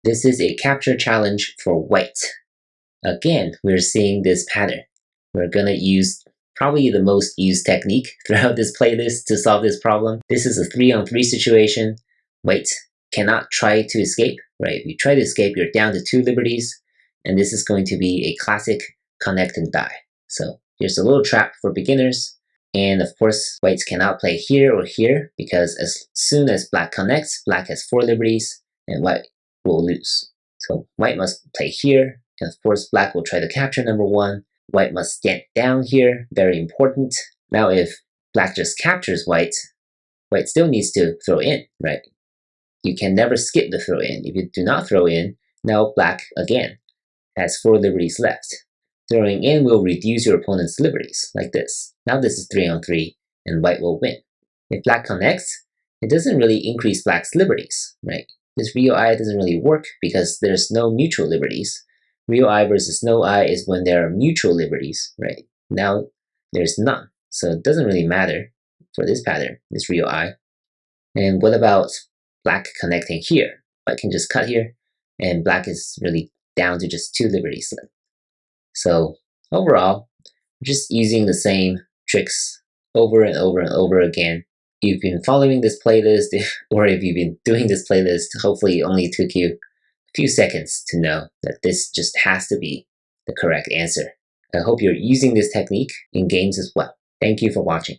This is a capture challenge for white. Again, we're seeing this pattern. We're gonna use probably the most used technique throughout this playlist to solve this problem. This is a 3-on-3 situation. White cannot try to escape, right? If you try to escape, you're down to 2 liberties, and this is going to be a classic connect and die. So here's a little trap for beginners. And of course, whites cannot play here or here, because as soon as black connects, black has 4 liberties, and white will lose. So white must play here, and of course black will try to capture number 1. White must stand down here, very important. Now if black just captures white, white still needs to throw in, right? You can never skip the throw in. If you do not throw in, now black again has 4 liberties left. Throwing in will reduce your opponent's liberties, like this. Now this is 3-on-3, and white will win. If black connects, it doesn't really increase black's liberties, right? This real I doesn't really work because there's no mutual liberties. Real I versus no I is when there are mutual liberties, right? Now there's none, so it doesn't really matter for this pattern, this real I. And what about black connecting here? White can just cut here, and black is really down to just 2 liberties left. So overall, just using the same tricks over and over and over again. If you've been following this playlist, or if you've been doing this playlist, hopefully it only took you a few seconds to know that this just has to be the correct answer. I hope you're using this technique in games as well. Thank you for watching.